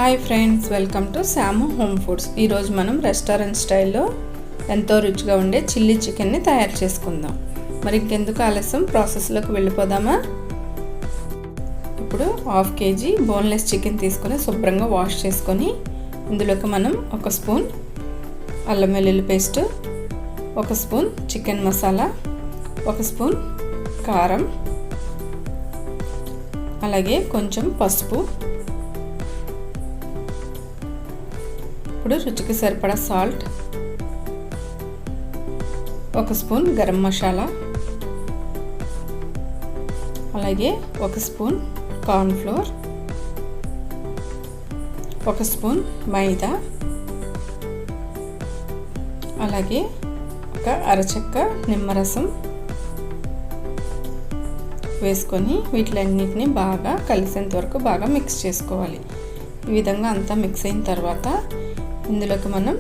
Hi friends, welcome to Shyam home foods. ఈరోజు మనం restaurant స్టైల్లో ఎంతో రుచిగా ఉండే చిల్లీ చికెన్ని తయారు చేసుకుందాం. మరి ఇంకెందుకు ఆలస్యం, ప్రాసెస్లోకి వెళ్ళిపోదామా? ఇప్పుడు 1/2 kg బోన్లెస్ చికెన్ తీసుకొని శుభ్రంగా వాష్ చేసుకొని ఇందులోకి మనం 1 స్పూన్ అల్లం వెల్లుల్లి paste, 1 spoon chicken masala, 1 spoon కారం, అలాగే కొంచెం పసుపు, ఇప్పుడు రుచికి సరిపడా సాల్ట్, 1 స్పూన్ గరం మసాలా, అలాగే 1 స్పూన్ కార్న్ ఫ్లోర్, 1 స్పూన్ మైదా, అలాగే 1 అరచెక్క నిమ్మరసం వేసుకొని వీటిలన్నిటిని బాగా కలిసేంత వరకు బాగా మిక్స్ చేసుకోవాలి. ఈ విధంగా అంతా మిక్స్ అయిన తర్వాత ఇందులోకి మనం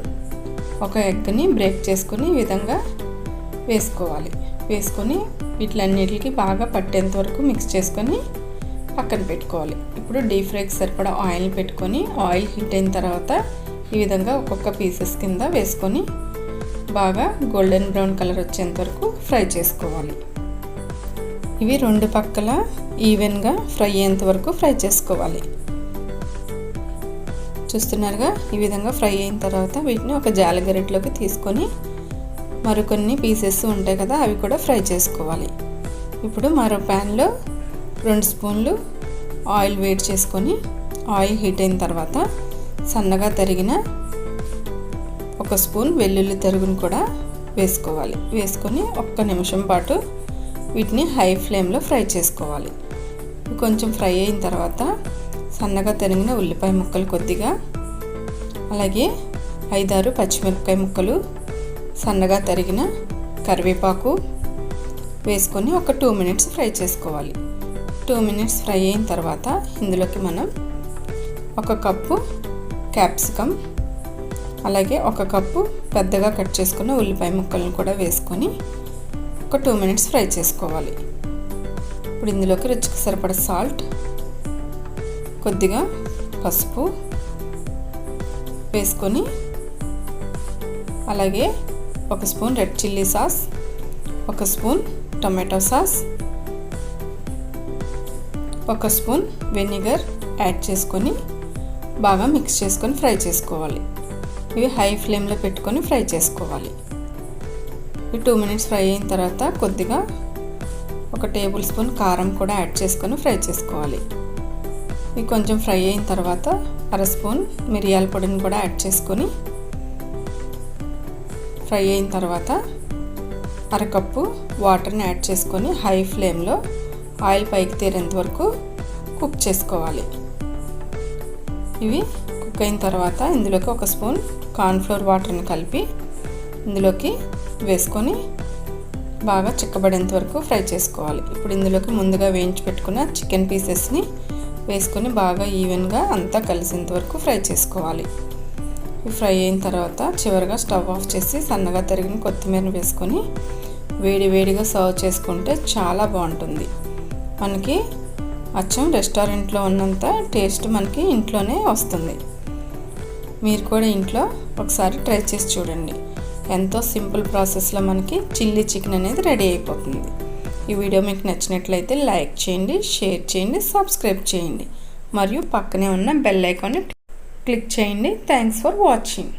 1 ఎగ్ని బ్రేక్ చేసుకొని ఈ విధంగా వేసుకోవాలి. వేసుకొని వీటిలన్నిటికి బాగా పట్టేంత వరకు మిక్స్ చేసుకొని పక్కన పెట్టుకోవాలి. ఇప్పుడు డీప్ ఫ్రైకి సరిపడా ఆయిల్ పెట్టుకొని ఆయిల్ హీట్ అయిన తర్వాత ఈ విధంగా ఒక్కొక్క పీసెస్ కింద వేసుకొని బాగా గోల్డెన్ బ్రౌన్ కలర్ వచ్చేంత వరకు ఫ్రై చేసుకోవాలి. ఇవి 2 పక్కల ఈవెన్గా ఫ్రై అయ్యేంత వరకు ఫ్రై చేసుకోవాలి. చూస్తున్నారుగా, ఈ విధంగా ఫ్రై అయిన తర్వాత వీటిని ఒక జాలి గరిటెలోకి తీసుకొని మరికొన్ని పీసెస్ ఉంటాయి కదా, అవి కూడా ఫ్రై చేసుకోవాలి. ఇప్పుడు మరో ప్యాన్లో 2 స్పూన్లు ఆయిల్ వేడి చేసుకొని ఆయిల్ హీట్ అయిన తర్వాత సన్నగా తరిగిన 1 స్పూన్ వెల్లుల్లి తరుగును కూడా వేసుకోవాలి. వేసుకొని 1 నిమిషం పాటు వీటిని హై ఫ్లేమ్లో ఫ్రై చేసుకోవాలి. కొంచెం ఫ్రై అయిన తర్వాత సన్నగా తరిగిన ఉల్లిపాయ ముక్కలు కొద్దిగా, అలాగే 5-6 పచ్చిమిరపకాయ ముక్కలు, సన్నగా తరిగిన కరివేపాకు వేసుకొని ఒక 2 మినిట్స్ ఫ్రై చేసుకోవాలి. 2 మినిట్స్ ఫ్రై అయిన తర్వాత ఇందులోకి మనం 1 కప్పు క్యాప్సికమ్, అలాగే 1 కప్పు పెద్దగా కట్ చేసుకున్న ఉల్లిపాయ ముక్కలను కూడా వేసుకొని ఒక 2 మినిట్స్ ఫ్రై చేసుకోవాలి. ఇప్పుడు ఇందులోకి రుచికి సరిపడ సాల్ట్, కొద్దిగా పసుపు వేసుకొని, అలాగే 1 spoon red chilli sauce, 1 spoon tomato sauce, 1 spoon vinegar add చేసుకొని బాగా మిక్స్ చేసుకొని ఫ్రై చేసుకోవాలి. ఇవి హై ఫ్లేమ్లో పెట్టుకొని ఫ్రై చేసుకోవాలి. ఈ 2 మినిట్స్ ఫ్రై అయిన తర్వాత కొద్దిగా 1 టేబుల్ స్పూన్ కారం కూడా యాడ్ చేసుకొని ఫ్రై చేసుకోవాలి. ఇవి కొంచెం ఫ్రై అయిన తర్వాత 1/2 స్పూన్ మిరియాల పొడిని కూడా యాడ్ చేసుకొని ఫ్రై అయిన తర్వాత 1/2 కప్పు వాటర్ని యాడ్ చేసుకొని హై ఫ్లేమ్లో ఆయిల్ పైకి తేరేంత వరకు కుక్ చేసుకోవాలి. ఇవి కుక్ అయిన తర్వాత ఇందులోకి 1 స్పూన్ కార్న్ ఫ్లోర్ వాటర్ని కలిపి ఇందులోకి వేసుకొని బాగా చిక్కబడేంత వరకు ఫ్రై చేసుకోవాలి. ఇప్పుడు ఇందులోకి ముందుగా వేయించి పెట్టుకున్న చికెన్ పీసెస్ని వేసుకొని బాగా ఈవెన్గా అంతా కలిసేంత వరకు ఫ్రై చేసుకోవాలి. ఫ్రై అయిన తర్వాత చివరిగా స్టవ్ ఆఫ్ చేసి సన్నగా తరిగిన కొత్తిమీరని వేసుకొని వేడివేడిగా సర్వ్ చేసుకుంటే చాలా బాగుంటుంది. మనకి అచ్చం రెస్టారెంట్లో ఉన్నంత టేస్ట్ మనకి ఇంట్లోనే వస్తుంది. మీరు కూడా ఇంట్లో ఒకసారి ట్రై చేసి చూడండి. ఎంతో సింపుల్ ప్రాసెస్లో మనకి చిల్లీ చికెన్ అనేది రెడీ అయిపోతుంది. ఈ వీడియో మీకు నచ్చినట్లయితే లైక్ చేయండి, షేర్ చేయండి, సబ్స్క్రైబ్ చేయండి, మరియు పక్కనే ఉన్న బెల్ ఐకాన్ని క్లిక్ చేయండి. Thanks for watching.